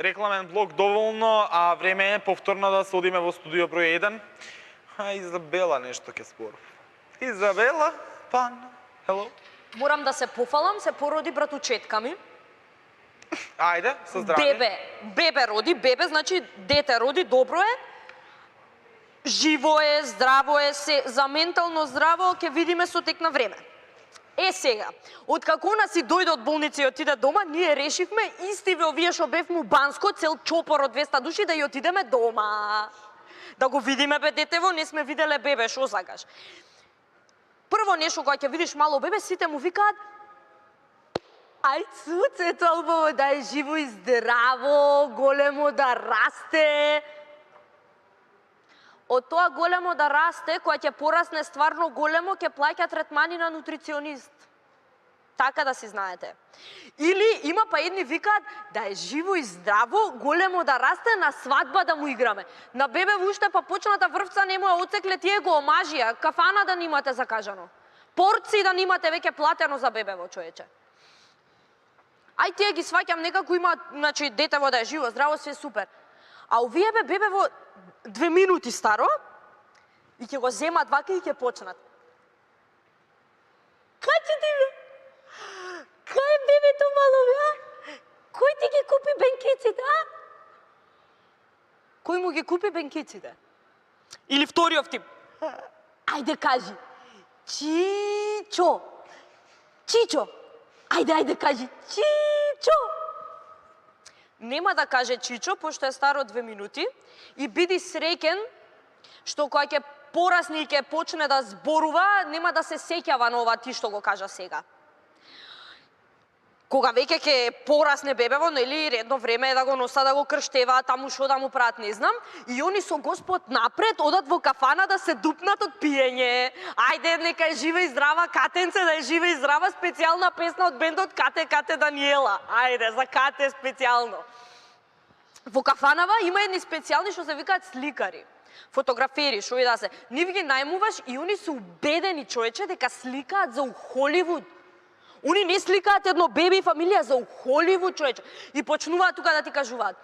Рекламен блок доволно, а време е повторно да се одиме во студио број 1. А Изабела нешто ќе зборува. Изабела, пан, hello. Морам да се пофалам, се породи братучетка ми. Ајде, со здравје. Бебе роди, бебе значи дете роди, добро е. Живо е, здраво е, за ментално здраво ќе видиме со тек на време. Сега, откако она си дојде од болница и отиде дома, ние решивме истиве овие што бевме у Банско, цел чопор од 200 души да ја отидеме дома. Да го видиме бе детево, не сме виделе бебе, шо сакаш. Прво нешто кога ќе видиш мало бебе, сите му викаат ај цуцето, албаво да е живо и здраво, големо да расте. Од тоа големо да расте, која ќе порасне стварно големо, ќе плаќа третмани на нутриционист. Така да си знаете. Или има па едни викаат да е живо и здраво, големо да расте, на свадба да му играме. На бебе уште па почната врвца не му ја отсекле, тие го омажија, кафана да немате закажано. Порци да немате веќе платено за бебево, човече. Ај тие ги сваќам некако има, значи детево да е живо, здраво, све супер. А овие бебево 2 минути старо и ќе го земат вака и ќе почнат. Кај ти бе? Кај бебето мало бе? Кој ти ги купи бенкиците, а? Кој му ги купи бенкиците? Или вториот тип? Ајде кажи. Чичо. Чичо. Ајде кажи. Чичо. Нема да каже Чичо, пошто е старо 2 минути, и биди среќен што кога ќе порасне и ќе почне да зборува, нема да се сеќава на ова ти што го кажа сега. Кога веќе ќе порасне бебево, нели редно време е да го носа, да го крштева, таму што да му прават, не знам, и они со Господ напред одат во кафана да се дупнат од пиење. Ајде, нека е жива и здрава Катенце, да е жива и здрава, специјална песна од бендот Кате Даниела. Ајде, за Кате специјално. Во кафанава има едни специјални што се викаат сликари, фотографери, што и да се. Нив ги најмуваш и они се убедени, човече, дека сликаат за Холивуд. Они не сликаат едно бебе и фамилија за Холивуд, човече. И почнуваат тука да ти кажуваат.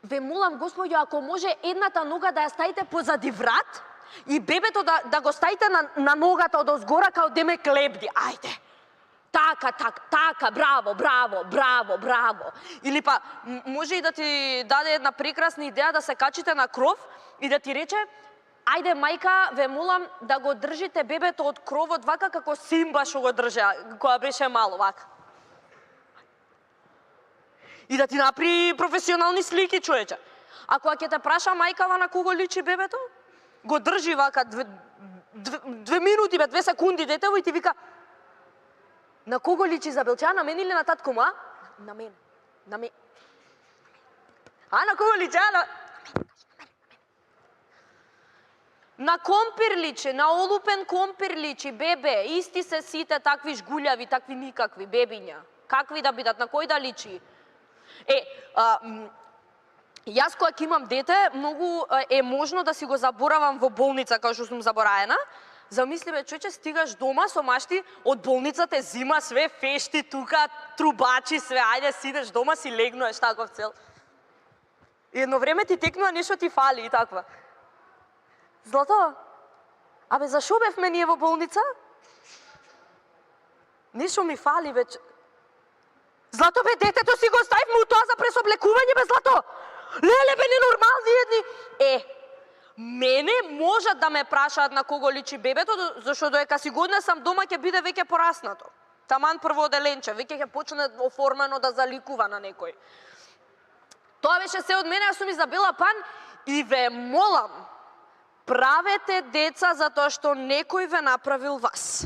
Ве молам, Господјо, ако може едната нога да ја ставите позади врат и бебето да го ставите на ногата од озгора као деме клепди. Ајде. Така, браво. Или па, може и да ти даде една прекрасна идеја да се качите на кров и да ти рече ајде, мајка, ве молам да го држите бебето од кровот вака како Симба што го држа, која беше мало, вака. И да ти направи професионални слики, човече. А кога ќе те праша мајкава на кого личи бебето, го држи вака 2 минути, 2 секунди детево и ти вика на кого личи Забелча, на мен или на татко му, а? На мен. А на кого личи, а? На компир личи, на олупен компир личи, бебе, исти се сите такви жгулјави, такви никакви, бебиња. Какви да бидат, на кој да личи? Јас кога ќе имам дете, многу е можно да си го заборавам во болница, као што сум забораена. Замисли бе, човече, стигаш дома со машти, од болница те зима све, фешти тука, трубачи све, ајде сидеш дома, си легнуеш таков цел. И едно време ти текнува нешто ти фали и таква. Злато, абе зашо бевме ние во болница? Нешто ми фали веќе. Злато бе, детето си го ставивме у тоа за пресоблекување, бе, Злато! Леле бе, ненормални едни! Мене можат да ме прашаат на кого личи бебето, зашто доека си го однесам дома ќе биде веќе пораснато. Таман прво оделенче, веќе ќе почне оформено да заликува на некој. Тоа беше се од мене, јас сум Изабела Пан и ве молам, правете деца затоа што некој ве направил вас.